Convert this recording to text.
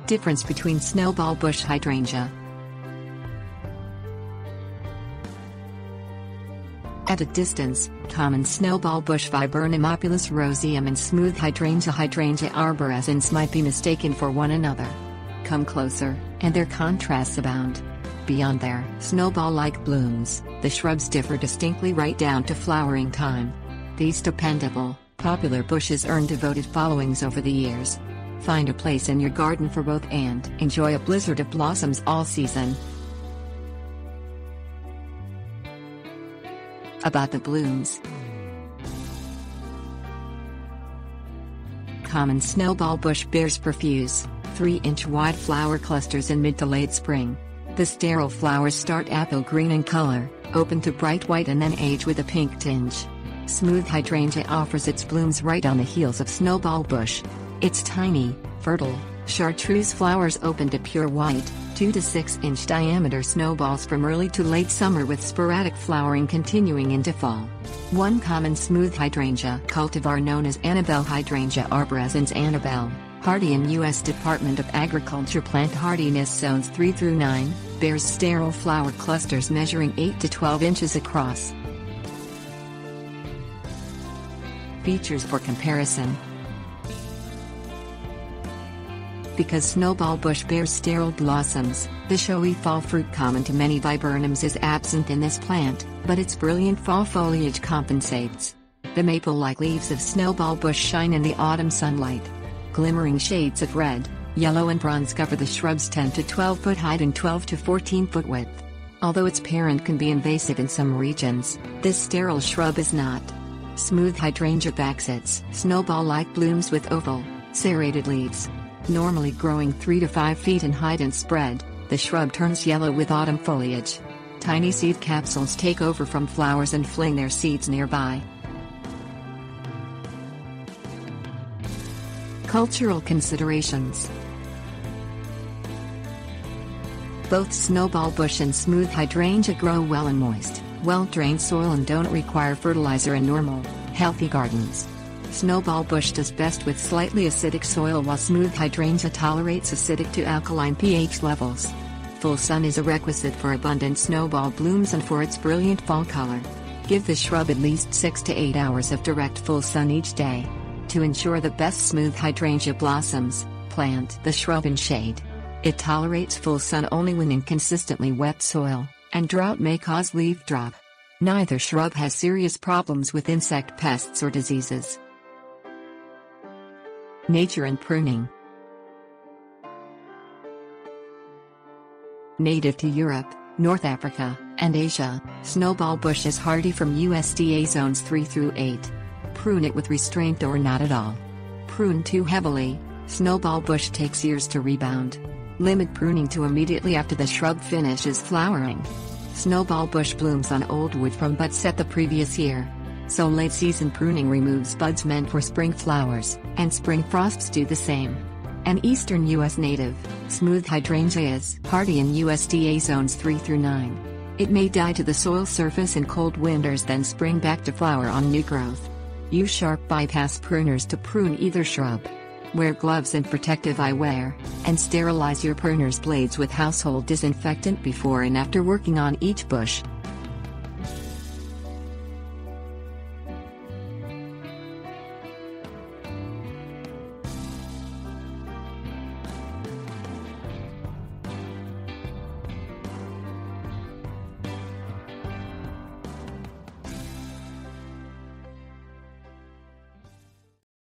Difference between snowball bush hydrangea. At a distance, common snowball bush Viburnum, opulus, Roseum and smooth hydrangea arborescens might be mistaken for one another. Come closer, and their contrasts abound. Beyond their snowball-like blooms, the shrubs differ distinctly right down to flowering time. These dependable, popular bushes earn devoted followings over the years. Find a place in your garden for both and enjoy a blizzard of blossoms all season. About the blooms. Common snowball bush bears profuse, 3-inch wide flower clusters in mid to late spring. The sterile flowers start apple green in color, open to bright white and then age with a pink tinge. Smooth hydrangea offers its blooms right on the heels of snowball bush. Its tiny, fertile, chartreuse flowers open to pure white, 2 to 6-inch diameter snowballs from early to late summer with sporadic flowering continuing into fall. One common smooth hydrangea cultivar known as Annabelle hydrangea arborescens Annabelle, hardy in U.S. Department of Agriculture plant hardiness zones 3 through 9, bears sterile flower clusters measuring 8 to 12 inches across. Features for comparison. Because snowball bush bears sterile blossoms, the showy fall fruit common to many viburnums is absent in this plant, but its brilliant fall foliage compensates. The maple-like leaves of snowball bush shine in the autumn sunlight. Glimmering shades of red, yellow and bronze cover the shrub's 10 to 12 foot height and 12 to 14 foot width. Although its parent can be invasive in some regions, this sterile shrub is not. Smooth hydrangea backs its snowball-like blooms with oval, serrated leaves. Normally growing 3 to 5 feet in height and spread, the shrub turns yellow with autumn foliage. Tiny seed capsules take over from flowers and fling their seeds nearby. Cultural considerations. Both snowball bush and smooth hydrangea grow well in moist, well-drained soil and don't require fertilizer in normal, healthy gardens. Snowball bush does best with slightly acidic soil while smooth hydrangea tolerates acidic to alkaline pH levels. Full sun is a requisite for abundant snowball blooms and for its brilliant fall color. Give the shrub at least 6 to 8 hours of direct full sun each day. To ensure the best smooth hydrangea blossoms, plant the shrub in shade. It tolerates full sun only when in consistently wet soil, and drought may cause leaf drop. Neither shrub has serious problems with insect pests or diseases. Nature and pruning. Native to Europe, North Africa, and Asia, snowball bush is hardy from USDA zones 3 through 8. Prune it with restraint or not at all. Prune too heavily, snowball bush takes years to rebound. Limit pruning to immediately after the shrub finishes flowering. Snowball bush blooms on old wood from buds set the previous year. So late-season pruning removes buds meant for spring flowers, and spring frosts do the same. An eastern U.S. native, smooth hydrangea is hardy in USDA zones 3 through 9. It may die to the soil surface in cold winters then spring back to flower on new growth. Use sharp bypass pruners to prune either shrub. Wear gloves and protective eyewear, and sterilize your pruner's blades with household disinfectant before and after working on each bush.